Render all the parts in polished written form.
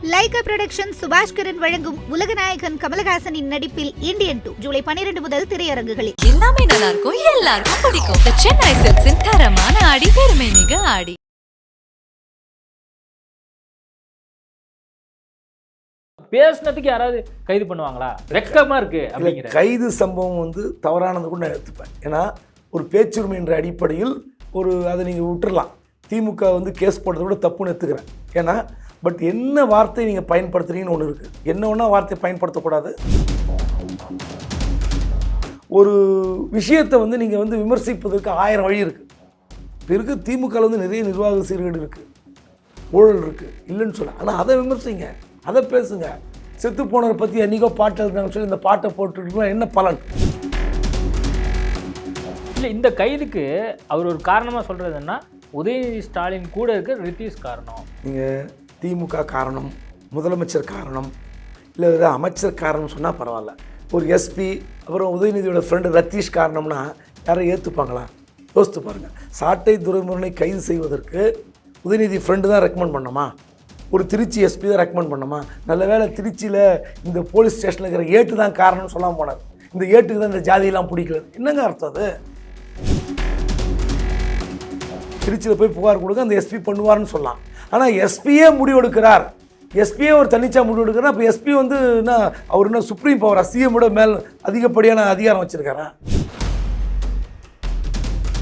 Lyca production Subaskaran வழங்கும் உலகநாயகன் கமலஹாசனின் நடிப்பில் Indian 2 July 12 முதல் திரையரங்குகளில். எல்லாமே நல்லா இருக்கும், எல்லாருக்கும் பிடிக்கும். சென்னை சில்க்ஸின் தரமான ஆடி, பெருமை மிக ஆடி. பேசினதுக்கு யாராவது கைது பண்ணுவாங்களா? வெக்கமா இருக்கு அப்படிங்கிற கைது சம்பவம் தவறானது கூட நான் எடுத்துப்பேன். ஏன்னா ஒரு பேச்சுரிமை என்ற அடிப்படையில் அதை நீங்கள் விட்டுறலாம். திமுக கேஸ் போடுறத விட தப்புன்னு எடுத்துக்கிறேன். ஏன்னா பட் என்ன வார்த்தை நீங்கள் பயன்படுத்துறீங்கன்னு ஒன்று இருக்குது. என்ன ஒன்றா வார்த்தை பயன்படுத்தக்கூடாது. ஒரு விஷயத்தை நீங்கள் விமர்சிப்பதற்கு 1000 வழி இருக்குது. இப்போ இருக்க திமுகவில் நிறைய நிர்வாக சீர்கேடு இருக்குது, ஊழல் இருக்குது, இல்லைன்னு சொல்ல. ஆனால் அதை விமர்சிங்க, அதை பேசுங்க. செத்து போனவரை பற்றி அன்றைக்கோ பாட்டு எழுதுனாங்கன்னு சொல்லி இந்த பாட்டை போட்டுருக்கலாம், என்ன பலன்? இல்லை, இந்த கைதுக்கு அவர் ஒரு காரணமாக சொல்கிறதுன்னா உதயநிதி ஸ்டாலின் கூட இருக்க ரித்தீஷ் காரணம். நீங்கள் திமுக காரணம், முதலமைச்சர் காரணம், இல்லை அமைச்சர் காரணம் சொன்னால் பரவாயில்ல. ஒரு எஸ்பி அப்புறம் உதயநிதியோட ஃப்ரெண்டு ரத்தீஷ் காரணம்னா யாரை ஏற்றுப்பாங்களா? யோசித்து பாருங்கள். சாட்டை துரைமுருகனை கைது செய்வதற்கு உதயநிதி ஃப்ரெண்டு தான் ரெக்கமெண்ட் பண்ணோமா? ஒரு திருச்சி எஸ்பி தான் ரெக்கமெண்ட் பண்ணோமா? நல்ல வேளை திருச்சியில் இந்த போலீஸ் ஸ்டேஷனில் இருக்கிற ஏட்டு தான் காரணம்னு சொல்லாமல் போனார். இந்த ஏட்டுக்கு தான் இந்த ஜாதியெல்லாம் பிடிக்கல. என்னங்க அர்த்தம் அது? திருச்சியில் போய் புகார் கொடுக்க அந்த எஸ்பி பண்ணுவார்னு சொல்லலாம். ஆனால் எஸ்பியே முடிவெடுக்கிறார், எஸ்பியே ஒரு தனிச்சா முடிவெடுக்கிறார். அப்போ எஸ்பி என்ன அவர் என்ன சுப்ரீம் பவர், சிஎம்மோட மேல் அதிகப்படியான அதிகாரம் வச்சுருக்காரா?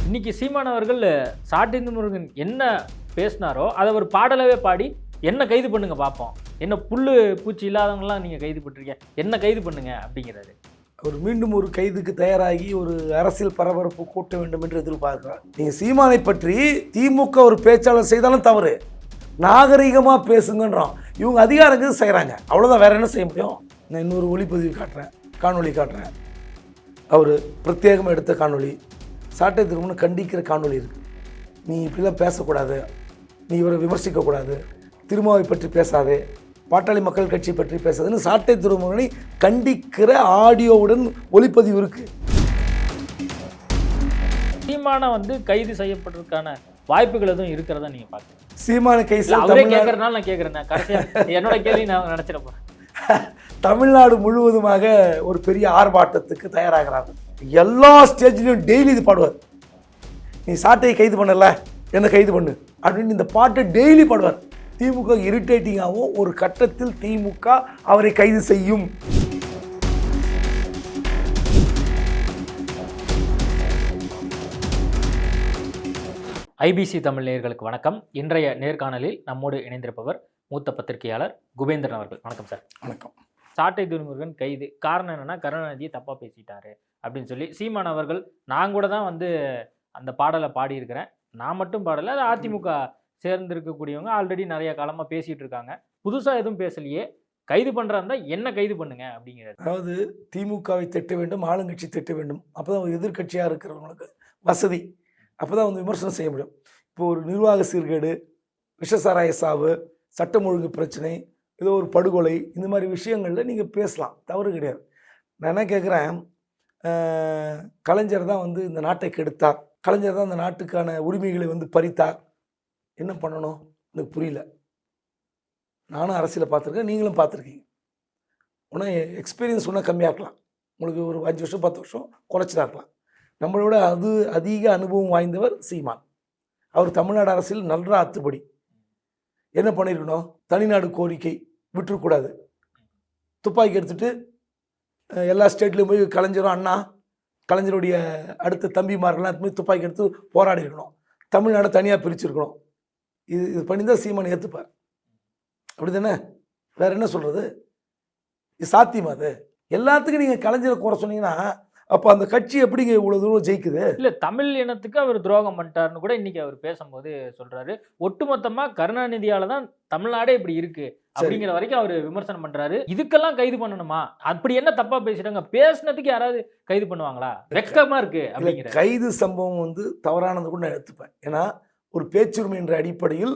இன்னைக்கு சீமான் அவர்கள் சாட்டை முருகன் என்ன பேசினாரோ அதை ஒரு பாடலாவே பாடி என்ன கைது பண்ணுங்க பார்ப்போம், என்ன புல்லு பூச்சி இல்லாதவங்களாம் நீங்கள் கைது பண்ணிருக்கீங்க, என்ன கைது பண்ணுங்க அப்படிங்கிறாரு. அவர் மீண்டும் ஒரு கைதுக்கு தயாராகி ஒரு அரசியல் பரபரப்பு கூட்ட வேண்டும் என்று எதிர்பார்க்கிறார். நீங்கள் சீமானை பற்றி திமுக ஒரு பேச்சாளர் செய்தாலும் தவறு, நாகரிகமாக பேசுங்கன்றோம். இவங்க அதிகாரங்கிறது செய்கிறாங்க, அவ்வளோதான். வேறு என்ன செய்ய முடியும்? நான் இன்னொரு ஒளிப்பதிவு காட்டுறேன், காணொலி காட்டுறேன். அவர் பிரத்யேகமாக எடுத்த காணொலி, சாட்டை திருமணம் கண்டிக்கிற காணொலி இருக்குது. நீ இப்படிலாம் பேசக்கூடாது, நீ இவரை விமர்சிக்கக்கூடாது, திருமாவை பற்றி பேசாதே, பாட்டாளி மக்கள் கட்சி பற்றி பேசாதுன்னு சாட்டை துரைமுருகனை கண்டிக்கிற ஆடியோவுடன் ஒளிப்பதிவு இருக்குது. சீமானை கைது செய்யப்பட்டிருக்கான வாய்ப்புகள் எதுவும் இருக்கிறதா நீங்கள் பார்க்குறீங்க? சீமான கைஸ் அவரே கேட்கறதுனால நான் கேட்குறேன். கடைசியாக என்னோட கேள்வி நான் நினச்சிட போகிறேன். தமிழ்நாடு முழுவதுமாக ஒரு பெரிய ஆர்ப்பாட்டத்துக்கு தயாராகிறாங்க. எல்லா ஸ்டேஜ்லையும் டெய்லி இது பாடுவார். நீ சாட்டையை கைது பண்ணல, என்ன கைது பண்ணு அப்படின்னு இந்த பாட்டை டெய்லி பாடுவார். திமுக இரிட்டேட்டிங்காகவும் ஒரு கட்டத்தில் திமுக அவரை கைது செய்யும். ஐபிசி தமிழ் நேயர்களுக்கு வணக்கம். இன்றைய நேர்காணலில் நம்மோடு இணைந்திருப்பவர் மூத்த பத்திரிகையாளர் குபேந்திரன் அவர்கள். வணக்கம் சார். வணக்கம். சாட்டை துரைமுருகன் கைது காரணம் என்னன்னா கருணாநிதியை தப்பாக பேசிட்டாரு அப்படின்னு சொல்லி சீமான் அவர்கள், நான் கூட தான் அந்த பாடலை பாடியிருக்கிறேன், நான் மட்டும் பாடலை, அது அதிமுக சேர்ந்திருக்கக்கூடியவங்க ஆல்ரெடி நிறைய காலமாக பேசிகிட்டு இருக்காங்க, புதுசாக எதுவும் பேசலையே, கைது பண்ணுறாருந்தா என்ன கைது பண்ணுங்க அப்படிங்கிறது. அதாவது திமுகவை திட்ட வேண்டும், ஆளுங்கட்சி திட்ட வேண்டும், அப்போ தான் எதிர்கட்சியாக இருக்கிறவங்களுக்கு வசதி, அப்போ தான் விமர்சனம் செய்ய முடியும். இப்போ ஒரு நிர்வாக சீர்கேடு, விஷசாராய சாவு, சட்டம் ஒழுங்கு பிரச்சனை, ஏதோ ஒரு படுகொலை, இந்த மாதிரி விஷயங்களில் நீங்கள் பேசலாம், தவறு கிடையாது. நான் என்ன கேட்குறேன், கலைஞர் தான் இந்த நாட்டை கெடுத்தார், கலைஞர் தான் இந்த நாட்டுக்கான உரிமைகளை பறித்தார், என்ன பண்ணணும் எனக்கு புரியல. நானும் அரசியலை பார்த்துருக்கேன், நீங்களும் பார்த்துருக்கீங்க. ஒன்றும் எக்ஸ்பீரியன்ஸ் ஒன்றும் கம்மியாக இருக்கலாம், உங்களுக்கு ஒரு 5 வருஷம் 10 வருஷம் குறைச்சலாக இருக்கலாம். நம்மளோட அதிக அனுபவம் வாய்ந்தவர் சீமான். அவர் தமிழ்நாடு அரசியல் நல்ல அத்துப்படி. என்ன பண்ணியிருக்கணும், தனிநாடு கோரிக்கை விட்டுறக்கூடாது, துப்பாக்கி எடுத்துகிட்டு எல்லா ஸ்டேட்லேயும் போய் கலைஞரும் அண்ணா, கலைஞருடைய அடுத்த தம்பிமார்கள்லாம் போய் துப்பாக்கி எடுத்து போராடி இருக்கணும், தமிழ்நாடை தனியாக பிரிச்சுருக்கணும். இது பண்ணி தான் சீமான் ஏற்றுப்பார். அப்படி தானே? வேறு என்ன சொல்கிறது? இது சாத்தியமா? அது எல்லாத்துக்கும் நீங்கள் கலைஞரை குறை சொன்னீங்கன்னா அப்போ அந்த கட்சி எப்படிங்க இவ்வளோ தூரம் ஜெயிக்குது? இல்லை, தமிழ் இனத்துக்கு அவர் துரோகம் பண்ணிட்டாருன்னு கூட இன்னைக்கு அவர் பேசும்போது சொல்கிறாரு. ஒட்டுமொத்தமாக கருணாநிதியால் தான் தமிழ்நாடே இப்படி இருக்கு அப்படிங்கிற வரைக்கும் அவர் விமர்சனம் பண்ணுறாரு. இதுக்கெல்லாம் கைது பண்ணணுமா? அப்படி என்ன தப்பாக பேசிட்டாங்க? பேசினதுக்கு யாராவது கைது பண்ணுவாங்களா? வெக்கமாக இருக்கு அப்படிங்கிற கைது சம்பவம் தவறானது கூட நான் எடுத்துப்பேன். ஏன்னா ஒரு பேச்சுரிமை என்ற அடிப்படையில்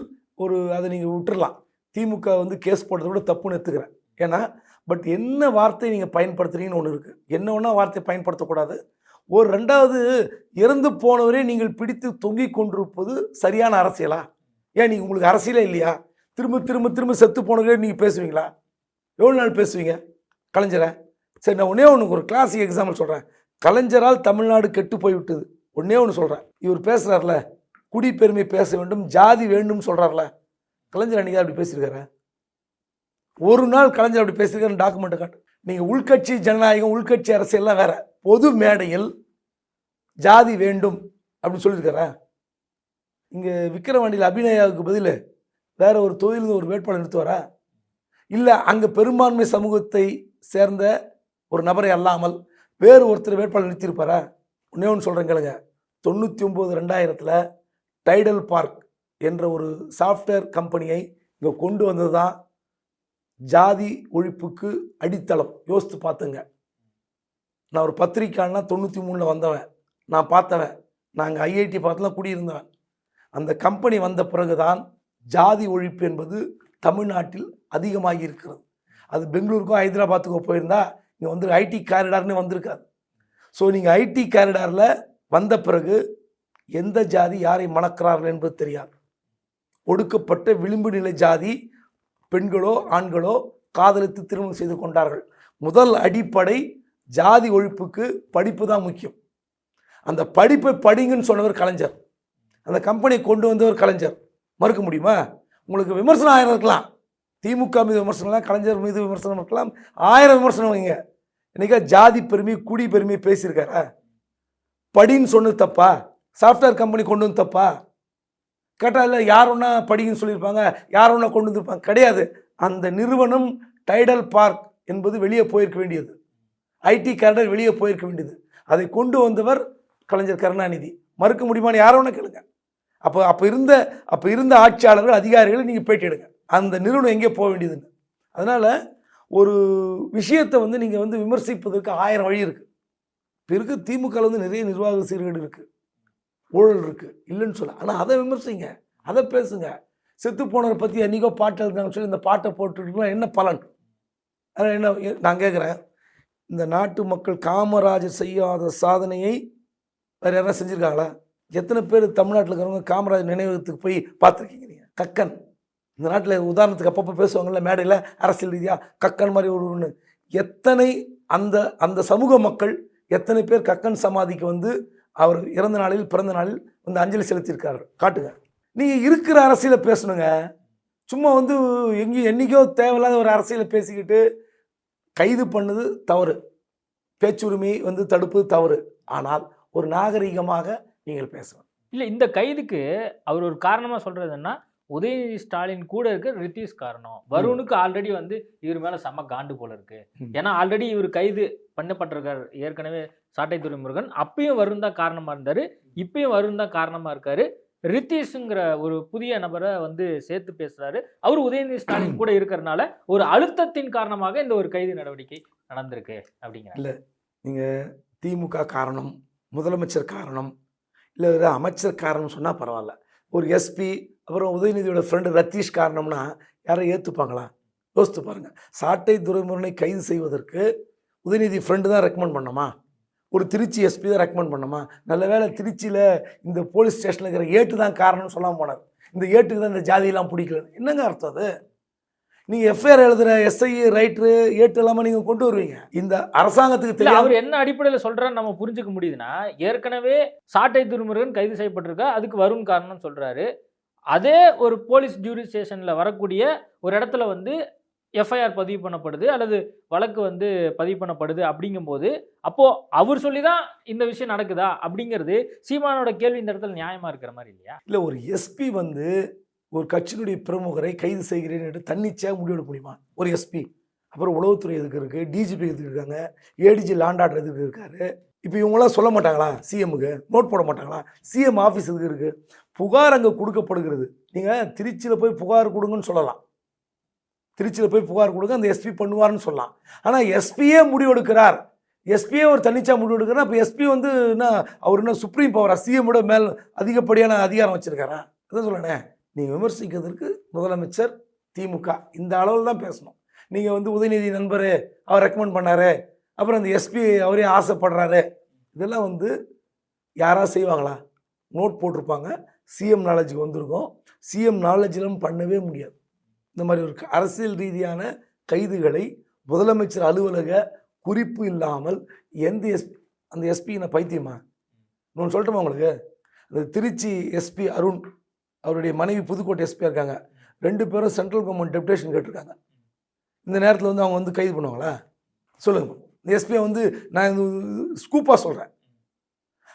அதை நீங்கள் விட்டுறலாம். திமுக கேஸ் போடுறத விட தப்புன்னு எடுத்துக்கிறேன். ஏன்னா பட் என்ன வார்த்தை நீங்கள் பயன்படுத்துறீங்கன்னு ஒன்று இருக்குது. என்ன ஒன்றா வார்த்தை பயன்படுத்தக்கூடாது. ஒரு ரெண்டாவது, இறந்து போனவரே நீங்கள் பிடித்து தொங்கிக் கொண்டிருப்பது சரியான அரசியலா? ஏன் நீங்கள் உங்களுக்கு அரசியலே இல்லையா? திரும்ப திரும்ப திரும்ப செத்து போனதே நீங்கள் பேசுவீங்களா? எவ்வளோ நாள் பேசுவீங்க கலைஞரை? சரி, நான் ஒன்றே ஒன்று ஒரு கிளாசிக் எக்ஸாம்பிள் சொல்கிறேன். கலைஞரால் தமிழ்நாடு கெட்டு போய்விட்டது. ஒன்றே ஒன்று சொல்கிறேன். இவர் பேசுகிறார்ல, குடிப்பெருமை பேச வேண்டும், ஜாதி வேண்டும் சொல்கிறார்ல, கலைஞர் அன்றைக்கி அப்படி பேசியிருக்காரு? ஒரு நாள் கலைஞர் அப்படி பேசியிருக்காரு டாக்குமெண்ட்டை காட்டு. நீங்கள் உள்கட்சி ஜனநாயகம், உள்கட்சி அரசியல்லாம் வேற. பொது மேடையில் ஜாதி வேண்டும் அப்படின்னு சொல்லியிருக்காரா? இங்கே விக்கிரவாண்டியில் அபிநயாவுக்கு பதில் வேற ஒரு தொழில் ஒரு வேட்பாளர் நிறுத்துவாரா? இல்லை அங்கே பெரும்பான்மை சமூகத்தை சேர்ந்த ஒரு நபரை அல்லாமல் வேறு ஒருத்தர் வேட்பாளர் நிறுத்தியிருப்பாரா? ஒன்றே ஒன்று சொல்கிறேன் கேளுங்க. 99-2000 டைடல் பார்க் என்ற ஒரு சாஃப்ட்வேர் கம்பெனியை இங்கே கொண்டு வந்தது தான் ஜாதி ஒழிப்புக்கு அடித்தளம். யோசித்து பார்த்துங்க. நான் ஒரு பத்திரிக்கைன்னா 93 வந்தவன், நான் பார்த்தவன். நாங்கள் ஐஐடி பார்த்தலாம் குடியிருந்தவன். அந்த கம்பெனி வந்த பிறகுதான் ஜாதி ஒழிப்பு என்பது தமிழ்நாட்டில் அதிகமாகி இருக்கிறது. அது பெங்களூருக்கோ ஹைதராபாத்துக்கோ போயிருந்தா இங்கே வந்து ஐடி காரிடார்னு வந்திருக்காது. ஸோ நீங்கள் ஐடி காரிடாரில் வந்த பிறகு எந்த ஜாதி யாரை மணக்கிறார்கள் என்பது தெரியாது. ஒடுக்கப்பட்ட விளிம்பு நிலை ஜாதி பெண்களோ ஆண்களோ காதலித்து திருமணம் செய்து கொண்டார்கள். முதல் அடிப்படை ஜாதி ஒழிப்புக்கு படிப்பு தான் முக்கியம். அந்த படிப்பை படிங்கன்னு சொன்னவர் கலைஞர். அந்த கம்பெனியை கொண்டு வந்தவர் கலைஞர். மறுக்க முடியுமா? உங்களுக்கு விமர்சனம் 1000 இருக்கலாம். திமுக மீது விமர்சனம், கலைஞர் மீது விமர்சனம் இருக்கலாம், 1000 விமர்சனம் வைங்க. இன்னைக்கா ஜாதி பெருமை குடி பெருமை பேசியிருக்காரா? படின்னு சொன்னது தப்பா? சாஃப்ட்வேர் கம்பெனி கொண்டு வந்து தப்பா? கேட்டால் இல்லை, யார் ஒன்றா படிங்கன்னு சொல்லியிருப்பாங்க, யார் ஒன்றா கொண்டு வந்திருப்பாங்க. கிடையாது. அந்த நிறுவனம் டைடல் பார்க் என்பது வெளியே போயிருக்க வேண்டியது. ஐடி காரிடார் வெளியே போயிருக்க வேண்டியது. அதை கொண்டு வந்தவர் கலைஞர் கருணாநிதி. மறுக்க முடியுமான்னு யாரோ ஒன்று கேளுங்க. அப்போ இருந்த ஆட்சியாளர்கள் அதிகாரிகளை நீங்கள் பேட்டி எடுங்க. அந்த நிறுவனம் எங்கே போக வேண்டியதுன்னு. அதனால் ஒரு விஷயத்தை வந்து நீங்கள் வந்து விமர்சிப்பதற்கு 1000 வழி இருக்குது. இப்போ இருக்குது திமுகவில் வந்து நிறைய நிர்வாக சீர்கேடு இருக்குது, ஊழல் இருக்குது, இல்லைன்னு சொல்ல. ஆனால் அதை விமர்சிங்க, அதை பேசுங்க. செத்து போனவரை பற்றி அன்றைக்கோ பாட்டு எழுதுனாங்கன்னு சொல்லி இந்த பாட்டை போட்டுருக்கலாம், என்ன பலன்? அதனால் என்ன நான் கேட்குறேன், இந்த நாட்டு மக்கள் காமராஜர் செய்யாத சாதனையை வேறு யாராவது செஞ்சுருக்காங்களா? எத்தனை பேர் தமிழ்நாட்டில் இருக்கிறவங்க காமராஜர் நினைவகத்துக்கு போய் பார்த்துருக்கீங்க? நீங்கள் கக்கன் இந்த நாட்டில் உதாரணத்துக்கு அப்பப்போ பேசுவாங்கள்ல மேடையில் அரசியல் ரீதியாக கக்கன் மாதிரி ஒன்று. எத்தனை அந்த சமூக மக்கள் எத்தனை பேர் கக்கன் சமாதிக்கு வந்து அவர் இறந்த நாளில் பிறந்த நாளில் வந்து அஞ்சலி செலுத்தியிருக்காரு? காட்டுங்க. நீங்கள் இருக்கிற அரசியலை பேசணுங்க. சும்மா வந்து எங்கேயும் என்றைக்கோ தேவையில்லாத ஒரு அரசியலை பேசிக்கிட்டு கைது பண்ணது தவறு, பேச்சுரிமையை வந்து தடுப்பது தவறு. ஆனால் ஒரு நாகரிகமாக நீங்கள் பேசணும். இல்லை, இந்த கைதுக்கு அவர் ஒரு காரணமாக சொல்கிறதுன்னா உதயநிதி ஸ்டாலின் கூட இருக்க ரித்தீஷ் காரணம். வருணுக்கு ஆல்ரெடி வந்து இவர் மேலே செம்ம காண்டு போல இருக்கு. ஏன்னா ஆல்ரெடி இவர் கைது பண்ணப்பட்டிருக்கார் ஏற்கனவே சாட்டை துரைமுருகன். அப்பயும் வருண் தான் காரணமாக இருந்தார், இப்பயும் வருண் தான் காரணமாக இருக்காரு. ரித்தீஷுங்கிற ஒரு புதிய நபரை வந்து சேர்த்து பேசுறாரு. அவர் உதயநிதி ஸ்டாலின் கூட இருக்கிறதுனால ஒரு அழுத்தத்தின் காரணமாக இந்த ஒரு கைது நடவடிக்கை நடந்திருக்கு அப்படிங்கிற. இல்லை, நீங்கள் திமுக காரணம், முதலமைச்சர் காரணம், இல்லை ஒரு அமைச்சர் காரணம் சொன்னால் பரவாயில்ல. ஒரு எஸ்பி அப்புறம் உதயநிதியோட ஃப்ரெண்டு ரத்தீஷ் காரணம்னா யாரை ஏற்றுப்பாங்களா? யோசித்து பாருங்கள். சாட்டை துரைமுருகனை கைது செய்வதற்கு உதயநிதி ஃப்ரெண்டு தான் ரெக்கமெண்ட் பண்ணோமா? ஒரு திருச்சி எஸ்பி தான் ரெக்கமெண்ட் பண்ணோமா? நல்ல வேளை திருச்சியில் இந்த போலீஸ் ஸ்டேஷனில் இருக்கிற ஏட்டு தான் காரணம்னு சொல்லாமல் போனார். இந்த ஏட்டுக்கு தான் இந்த ஜாதியெல்லாம் பிடிக்கல. என்னங்க அர்த்தம் அது? நீங்கள் எஃப்ஐஆர் எழுதுகிற எஸ்ஐ ரைட்ரு ஏட்டு இல்லாமல் நீங்கள் கொண்டு வருவீங்க. இந்த அரசாங்கத்துக்கு தெரியும். அவர் என்ன அடிப்படையில் சொல்கிறான்னு நம்ம புரிஞ்சுக்க முடியுதுன்னா, ஏற்கனவே சாட்டை துரைமுருகன் கைது செய்யப்பட்டிருக்கா, அதுக்கு வருண் காரணம்னு சொல்கிறாரு. அதே ஒரு போலீஸ் ஜூரிஸ்டிக்ஷனில் வரக்கூடிய ஒரு இடத்துல வந்து எஃப்ஐஆர் பதிவு பண்ணப்படுது அல்லது வழக்கு வந்து பதிவு பண்ணப்படுது. அப்படிங்கும்போது அப்போது அவர் சொல்லி தான் இந்த விஷயம் நடக்குதா அப்படிங்கிறது சீமானோட கேள்வி இந்த இடத்துல நியாயமாக இருக்கிற மாதிரி இல்லையா? இல்லை, ஒரு எஸ்பி வந்து ஒரு கட்சியினுடைய பிரமுகரை கைது செய்கிறேன் என்று தன்னிச்சையாக முடிவெடுக்க முடியுமா? ஒரு எஸ்பி. அப்புறம் உளவுத்துறை எதுக்கு இருக்குது, டிஜிபி எதுக்கு இருக்காங்க, ஏடிஜி லாண்ட் ஆர்டர் எதுக்கு இருக்காரு? இப்போ இவங்களாம் சொல்ல மாட்டாங்களா? சிஎம்முக்கு நோட் போட மாட்டாங்களா? சிஎம் ஆஃபீஸ் எதுக்கு இருக்குது? புகார் அங்கே கொடுக்கப்படுகிறது. நீங்கள் திருச்சியில் போய் புகார் கொடுங்கன்னு சொல்லலாம், திருச்சியில் போய் புகார் கொடுங்க, அந்த எஸ்பி பண்ணுவார்னு சொல்லலாம். ஆனால் எஸ்பியே முடிவெடுக்கிறார், எஸ்பியே ஒரு தன்னிச்சா முடிவெடுக்கிறார். அப்போ எஸ்பி வந்து என்ன, அவர் என்ன சுப்ரீம் பவரா? சிஎம்மோட மேல் அதிகப்படியான அதிகாரம் வச்சுருக்காரா? அதான் சொல்லணே. நீங்கள் விமர்சிக்கிறதுக்கு முதலமைச்சர் திமுக இந்த அளவில் தான் பேசணும். நீங்கள் வந்து உதயநிதி நண்பர் அவர் ரெக்கமெண்ட் பண்ணார், அப்புறம் அந்த எஸ்பி அவரே ஆசைப்படுறாரு, இதெல்லாம் வந்து யாராக செய்வாங்களா? நோட் போட்டிருப்பாங்க, சிஎம் நாலேஜுக்கு வந்திருக்கோம். சிஎம் நாலேஜிலும் பண்ணவே முடியாது. இந்த மாதிரி ஒரு அரசியல் ரீதியான கைதுகளை முதலமைச்சர் அலுவலக குறிப்பு இல்லாமல் எந்த எஸ்பி, அந்த எஸ்பி நான் பைத்தியமா இன்னொன்று சொல்லட்டுமா உங்களுக்கு? அந்த திருச்சி எஸ்பி அருண், அவருடைய மனைவி புதுக்கோட்டை எஸ்பியாக இருக்காங்க, 2 பேரும் சென்ட்ரல் கவர்மெண்ட் டெப்டேஷன் கேட்டிருக்காங்க. இந்த நேரத்தில் வந்து அவங்க வந்து கைது பண்ணுவாங்களா சொல்லுங்கள்? இந்த எஸ்பியை வந்து நான் ஸ்கூப்பாக சொல்கிறேன்.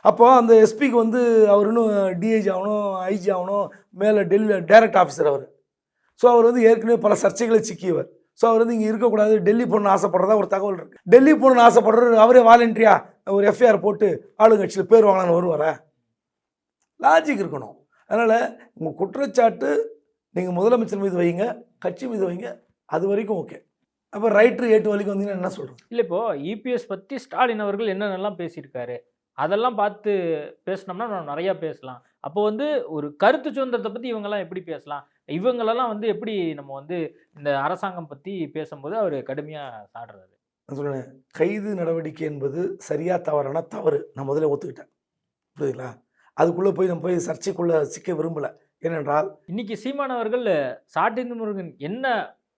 அப்போ அந்த எஸ்பிக்கு வந்து அவர் இன்னும் டிஐஜி ஆகணும், ஐஜி ஆகணும், மேலே டெல்லியில் டைரக்ட் ஆஃபீஸர் அவர். ஸோ அவர் வந்து ஏற்கனவே பல சர்ச்சைகளை சிக்கியவர். ஸோ அவர் வந்து இங்கே இருக்கக்கூடாது, டெல்லி போகணுன்னு ஆசைப்படுறதா ஒரு தகவல் இருக்குது. டெல்லி போகணுன்னு ஆசைப்படுறது அவரே வாலண்டியா ஒரு எஃப்ஐஆர் போட்டு ஆளுங்கட்சியில் பேர் வாங்கலான்னு வருவாரா? லாஜிக் இருக்கணும். அதனால் உங்கள் குற்றச்சாட்டு நீங்கள் முதலமைச்சர் மீது வைங்க, கட்சி மீது வைங்க, அது வரைக்கும் ஓகே. அப்போ ரைட்ரு 8 வரைக்கும் வந்தீங்கன்னா என்ன சொல்கிறோம்? இல்லை, இப்போது இபிஎஸ் பற்றி ஸ்டாலின் அவர்கள் என்னென்னலாம் பேசியிருக்காரு அதெல்லாம் பார்த்து பேசினோம்னா நம்ம நிறையா பேசலாம். அப்போ வந்து ஒரு கருத்து சுதந்திரத்தை பற்றி இவங்கெல்லாம் எப்படி பேசலாம்? இவங்களெல்லாம் வந்து எப்படி நம்ம வந்து இந்த அரசாங்கம் பற்றி பேசும்போது அவர் கடுமையாக சாடுறாரு. நான் சொல்லுவேன், கைது நடவடிக்கை என்பது சரியாக தவறான தவறு. நான் முதல்ல ஒத்துக்கிட்டேன், புரியுதுங்களா? அதுக்குள்ளே போய் நம்ம போய் சர்ச்சைக்குள்ளே சிக்க விரும்பலை. ஏனென்றால் இன்னைக்கு சீமான் அவர்கள் சாட்டை முருகன் என்ன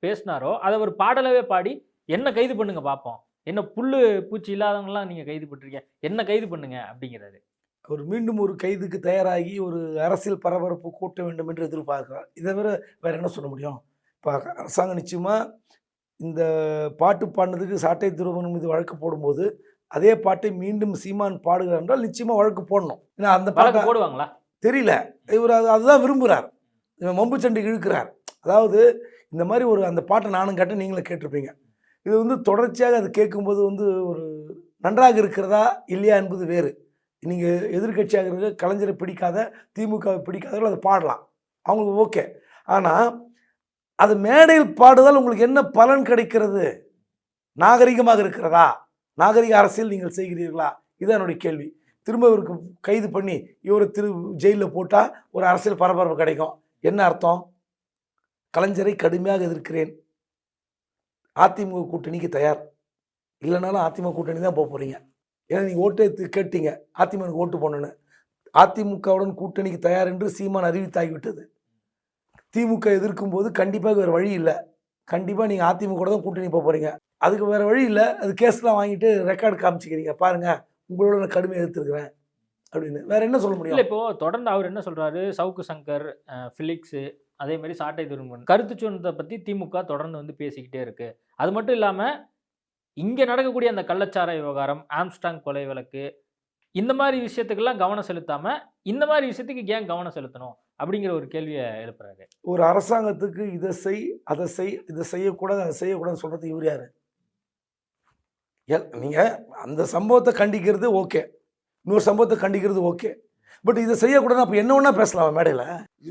பேசினாரோ அதை ஒரு பாடலவே பாடி என்ன கைது பண்ணுங்க பார்ப்போம், என்ன புல்லு பூச்சி இல்லாதவங்களாம் நீங்கள் கைது பண்ணிருக்கீங்க, என்ன கைது பண்ணுங்க அப்படிங்கிறாரு. அவர் மீண்டும் ஒரு கைதுக்கு தயாராகி ஒரு அரசியல் பரபரப்பு கூட்ட வேண்டும் என்று எதிர்பார்க்கிறார். இதை வேறு என்ன சொல்ல முடியும்? இப்போ அரசாங்கம் நிச்சயமாக இந்த பாட்டு பாடினதுக்கு சாட்டை துருவன் மீது வழக்கு போடும்போது அதே பாட்டை மீண்டும் சீமான் பாடுகிறார் என்றால் நிச்சயமாக வழக்கு போடணும். ஏன்னா அந்த பாட்டை போடுவாங்களா தெரியல. இவர் அதுதான் விரும்புகிறார், மம்பு சண்டைக்கு இழுக்கிறார். அதாவது இந்த மாதிரி ஒரு அந்த பாட்டை நானும் கேட்டேன், நீங்களும் கேட்டிருப்பீங்க. இது வந்து தொடர்ச்சியாக அது கேட்கும்போது வந்து ஒரு நன்றாக இருக்கிறதா இல்லையா என்பது வேறு. நீங்கள் எதிர்கட்சியாக இருக்க கலைஞரை பிடிக்காத, திமுகவை பிடிக்காதவர்கள் அதை பாடலாம், அவங்களுக்கு ஓகே. ஆனால் அது மேடையில் பாடுவதால் உங்களுக்கு என்ன பலன் கிடைக்கிறது? நாகரிகமாக இருக்கிறதா? நாகரிக அரசியல் நீங்கள் செய்கிறீர்களா? இதுதான் என்னுடைய கேள்வி. திரும்ப இவருக்கு கைது பண்ணி இவரை ஜெயிலில் போட்டால் ஒரு அரசியல் பரபரப்பு கிடைக்கும். என்ன அர்த்தம்? கலைஞரை கடுமையாக எதிர்க்கிறேன், அதிமுக கூட்டணிக்கு தயார் இல்லைனாலும் அதிமுக கூட்டணி தான் போக போகிறீங்க. ஏன்னா நீங்கள் ஓட்டு கேட்டீங்க, அதிமுக ஓட்டு போடணுன்னு. அதிமுகவுடன் கூட்டணிக்கு தயார் என்று சீமான் அறிவித்தாகிவிட்டது. திமுக எதிர்க்கும் போது கண்டிப்பாக வேறு வழி இல்லை, கண்டிப்பாக நீங்கள் அதிமுக தான் கூட்டணி போக போகிறீங்க. அதுக்கு வேறு வழி இல்லை. அது கேஸ்லாம் வாங்கிட்டு ரெக்கார்டு காமிச்சிக்கிறீங்க, பாருங்கள் உங்களோட நான் கடுமையாக எதிர்த்துருக்கிறேன் அப்படின்னு. வேறு என்ன சொல்ல முடியும்? இல்லை, இப்போது தொடர்ந்து அவர் என்ன சொல்கிறாரு, சவுக்கு சங்கர், ஃபிலிக்ஸு, அதே மாதிரி சாட்டை துருவன் கருத்து சுதந்திரத்தை பற்றி திமுக தொடர்ந்து வந்து பேசிக்கிட்டே இருக்குது. அது மட்டும் இல்லாமல் இங்கே நடக்கக்கூடிய அந்த கள்ளச்சார விவகாரம், ஆம்ஸ்டாங் கொலை வழக்கு, இந்த மாதிரி விஷயத்துக்கெல்லாம் கவனம் செலுத்தாமல் இந்த மாதிரி விஷயத்துக்கு ஏன் கவனம் செலுத்தணும் அப்படிங்கிற ஒரு கேள்வியை எழுப்புறாரு. ஒரு அரசாங்கத்துக்கு இதை செய், அதை செய், இதை செய்யக்கூடாது, அதை செய்யக்கூடாதுன்னு சொல்கிறது இவர் யார்? நீங்கள் அந்த சம்பவத்தை கண்டிக்கிறது ஓகே, இன்னொரு சம்பவத்தை கண்டிக்கிறது ஓகே, பட் இதை செய்யக்கூடாது. அப்போ என்ன ஒன்றா பேசலாமா மேடையில்?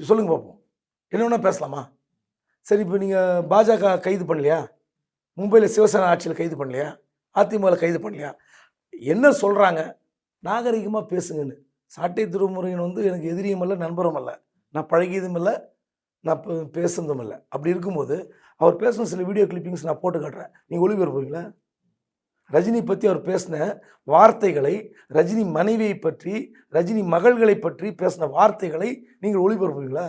சொல்லுங்கள் பார்ப்போம், என்ன ஒன்றா பேசலாமா? சரி, இப்போ நீங்கள் பாஜக கைது பண்ணலையா? மும்பையில் சிவசேனா ஆட்சியில் கைது பண்ணலையா? அதிமுகவில் கைது பண்ணலையா? என்ன சொல்கிறாங்க? நாகரிகமாக பேசுங்கன்னு. சாட்டை துரைமுருகன் வந்து எனக்கு எதிரியும் இல்லை, நண்பரும் இல்லை, நான் பழகியதும் இல்லை, நான் பேசுனதும் இல்லை. அப்படி இருக்கும்போது அவர் பேசின சில வீடியோ கிளிப்பிங்ஸ் நான் போட்டு காட்டுறேன், நீங்கள் ஒளிபரப்புவீங்களா? ரஜினி பற்றி அவர் பேசின வார்த்தைகளை, ரஜினி மனைவியை பற்றி, ரஜினி மகள்களை பற்றி பேசின வார்த்தைகளை நீங்கள் ஒளிபரப்புவீங்களா?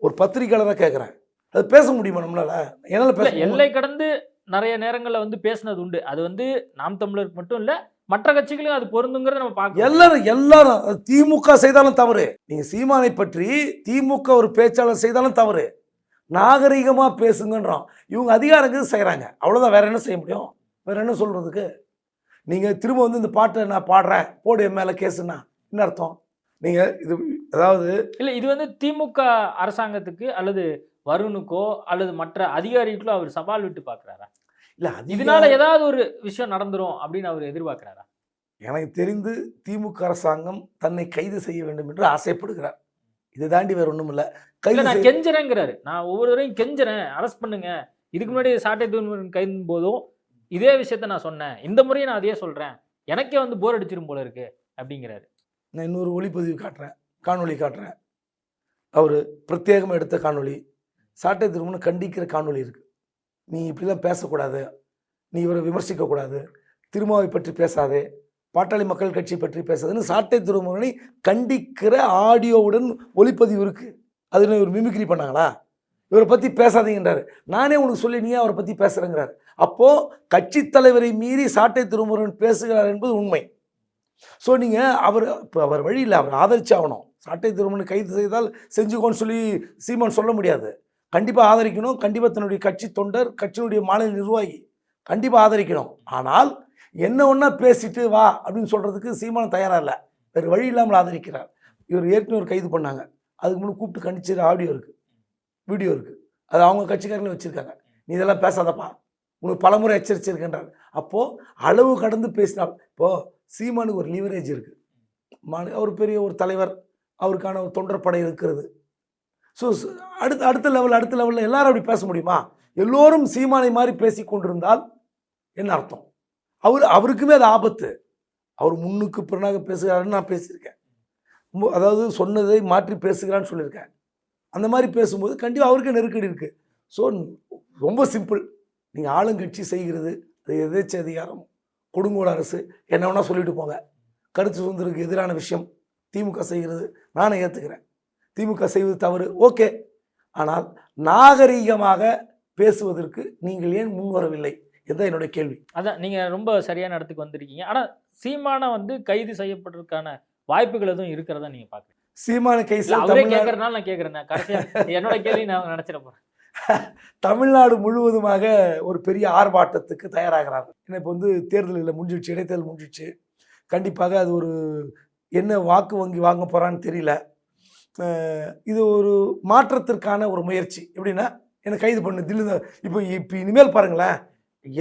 ஒரு பத்திரிகையாளராக கேட்குறேன், அது பேச முடியுமா நம்மளால? என்னால் பேச எல்லை கடந்து நிறைய நேரங்களில் வந்து பேசினது உண்டு. அது வந்து நாம் தமிழருக்கு மட்டும் இல்லை, மற்ற கட்சிகளும் அது பொருந்துங்கிறத நம்ம பார்க்கலாம். எல்லாரும் திமுக செய்தாலும் தவறு, நீங்கள் சீமானை பற்றி திமுக ஒரு பேச்சாளர் செய்தாலும் தவறு. நாகரிகமாக பேசுங்கன்றான். இவங்க அதிகாரங்கிறது செய்கிறாங்க, அவ்வளோதான். வேற என்ன செய்ய முடியும்? வேற என்ன சொல்கிறதுக்கு? நீங்கள் திரும்ப வந்து இந்த பாட்டை நான் பாடுறேன் போடு என் மேலே கேஸுன்னா என்ன அர்த்தம்? நீங்கள் இது அதாவது இல்லை, இது வந்து திமுக அரசாங்கத்துக்கு அல்லது வருணுக்கோ அல்லது மற்ற அதிகாரிகளோ அவர் சவால் விட்டு பார்க்குறாரா? இல்லை, இதனால ஏதாவது ஒரு விஷயம் நடந்துரும் அப்படின்னு அவர் எதிர்பார்க்கிறாரா? எனக்கு தெரிந்து திமுக அரசாங்கம் தன்னை கைது செய்ய வேண்டும் என்று ஆசைப்படுகிறார். இதை தாண்டி வேற ஒன்றும் இல்லை. கைது நான் கெஞ்சுறேங்கிறாரு, நான் ஒவ்வொரு தடவையும் கெஞ்சுறேன், அரெஸ்ட் பண்ணுங்க. இதுக்கு முன்னாடி சாட்டை துரைமுருகன் கைது போதும் இதே விஷயத்த நான் சொன்னேன், இந்த முறையும் நான் அதையே சொல்கிறேன், எனக்கே வந்து போர் அடிச்சிரும் போல இருக்கு அப்படிங்கிறாரு. நான் இன்னொரு ஒளிப்பதிவு காட்டுறேன், காணொலி காட்டுறேன். அவர் பிரத்யேகமாக எடுத்த காணொலி, சாட்டை துரைமுருகன் கண்டிக்கிற காணொலி இருக்குது. நீ இப்படிலாம் பேசக்கூடாது, நீ இவரை விமர்சிக்கக்கூடாது, திருமாவை பற்றி பேசாதே, பாட்டாளி மக்கள் கட்சி பற்றி பேசாதுன்னு சாட்டை துரைமுருகனை கண்டிக்கிற ஆடியோவுடன் ஒளிப்பதிவு இருக்குது. அது ஒரு மிமிக்ரி பண்ணாங்களா? இவரை பற்றி பேசாதீங்கன்றாரு. நானே உனக்கு சொல்லி நீ அவரை பற்றி பேசுகிறேங்கிறாரு. அப்போது கட்சி தலைவரை மீறி சாட்டை துரைமுருகன் பேசுகிறார் என்பது உண்மை. ஸோ நீங்கள் அவர் வழியில் அவர் ஆதரிச்சு ஆகணும். சாட்டை துரைமுருகன் கைது செய்தால் செஞ்சுக்கோன்னு சொல்லி சீமான் சொல்ல முடியாது. கண்டிப்பாக ஆதரிக்கணும். கண்டிப்பாக தன்னுடைய கட்சி தொண்டர், கட்சியினுடைய மாநில நிர்வாகி கண்டிப்பாக ஆதரிக்கணும். ஆனால் என்ன ஒன்றா பேசிட்டு வா அப்படின்னு சொல்கிறதுக்கு சீமான் தயாராக இல்லை. வேறு வழி இல்லாமல் ஆதரிக்கிறார். இவர் ஏற்கனவே ஒரு கைது பண்ணாங்க. அதுக்கு முன்னாடி கூப்பிட்டு கண்டிச்சு ஆடியோ இருக்குது, வீடியோ இருக்குது. அது அவங்க கட்சிக்காரங்களே வச்சுருக்காங்க. நீ இதெல்லாம் பேசாதப்பா, உனக்கு பலமுறை எச்சரிச்சிருக்கின்றார். அப்போது அளவு கடந்து பேசினால் இப்போது சீமானுக்கு ஒரு லிவரேஜ் இருக்குது. அவர் பெரிய ஒரு தலைவர், அவருக்கான ஒரு தொண்டர் படை இருக்கிறது. ஸோ அடுத்த லெவலில் எல்லாரும் அப்படி பேச முடியுமா? எல்லோரும் சீமானை மாதிரி பேசி கொண்டிருந்தால் என்ன அர்த்தம்? அவருக்குமே அது ஆபத்து. அவர் முன்னுக்கு பிறனாக பேசுகிறாருன்னு நான் பேசியிருக்கேன். அதாவது சொன்னதை மாற்றி பேசுகிறான்னு சொல்லியிருக்கேன். அந்த மாதிரி பேசும்போது கண்டிப்பாக அவருக்கே நெருக்கடி இருக்குது. ஸோ ரொம்ப சிம்பிள். நீங்கள் ஆளுங்கட்சி செய்கிறது அது எதேச்ச அதிகாரம், கொடுங்கோல் அரசு, என்ன வேணால் சொல்லிட்டு போங்க. கருத்து சுதந்திரத்துக்கு எதிரான விஷயம் திமுக செய்கிறது நானே ஏற்றுக்கிறேன். திமுக செய்வது தவறு, ஓகே. ஆனால் நாகரீகமாக பேசுவதற்கு நீங்கள் ஏன் முன் வரவில்லை இதுதான் என்னுடைய கேள்வி. அதான் நீங்கள் ரொம்ப சரியான இடத்துக்கு வந்திருக்கீங்க. ஆனால் சீமானை வந்து கைது செய்யப்படுறதுக்கான வாய்ப்புகள் எதுவும் இருக்கிறதா நீங்கள் பார்க்குறீங்க? சீமான கைது அவரே கேட்கறதுனால நான் கேட்குறேன். கடைசியாக என்னோட கேள்வி நான் நினச்சிட போகிறேன். தமிழ்நாடு முழுவதுமாக ஒரு பெரிய ஆர்ப்பாட்டத்துக்கு தயாராகிறாங்க. ஏன்னா இப்போ வந்து தேர்தலில் முடிஞ்சிடுச்சு, இடைத்தேர்தல் முடிஞ்சிடுச்சு. கண்டிப்பாக அது ஒரு என்ன வாக்கு வங்கி வாங்க போகிறான்னு தெரியல. இது ஒரு மாற்றத்திற்கான ஒரு முயற்சி. எப்படின்னா என்னை கைது பண்ணு தில்லு. இப்போ இனிமேல் பாருங்களேன்,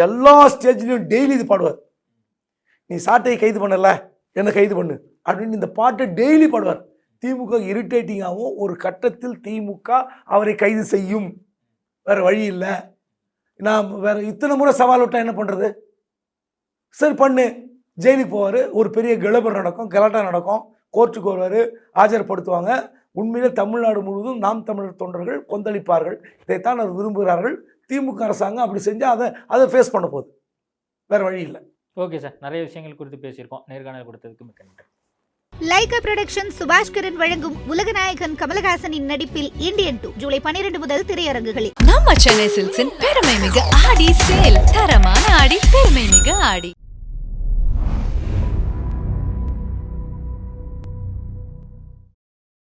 எல்லா ஸ்டேஜ்லேயும் டெய்லி இது பாடுவார். நீ சாட்டையை கைது பண்ணல, என்னை கைது பண்ணு அப்படின்னு இந்த பாட்டை டெய்லி பாடுவார். திமுக இரிட்டேட்டிங்காகவும் ஒரு கட்டத்தில் திமுக அவரை கைது செய்யும். வேறு வழி இல்லை. நான் வேறு இத்தனை முறை சவால் விட்டால் என்ன பண்ணுறது? சரி பண்ணு, ஜெயிலுக்கு போவார். ஒரு பெரிய கலாட்டா நடக்கும், கோர்ட்டுக்கு வருவார், ஆஜர்படுத்துவாங்க. உண்மையிலே தமிழ்நாடு முழுவதும் நாம் தமிழர் தொண்டர்கள் கொந்தளிப்பார்கள். இதைத்தான் அவர் விரும்புகிறார்கள். திமுக அரசாங்கம் அப்படி செஞ்சால் அதை ஃபேஸ் பண்ண போகுது. வேறு வழி இல்லை. ஓகே சார், நிறைய விஷயங்கள் குறித்து பேசியிருக்கோம். நேர்காணல் கொடுத்ததுக்கு மிக்க நன்றி. லைகா புரொடக்ஷன் சுபாஷ்கரன் வழங்கும் உலகநாயகன் கமலஹாசனின் நடிப்பில் இந்தியன் 2 ஜூலை 12 முதல் திரையரங்குகளில். நம்ம சென்னை சில்க்ஸின் பெருமை மிக ஆடி சேல். தரமான ஆடி, பெருமை மிக ஆடி.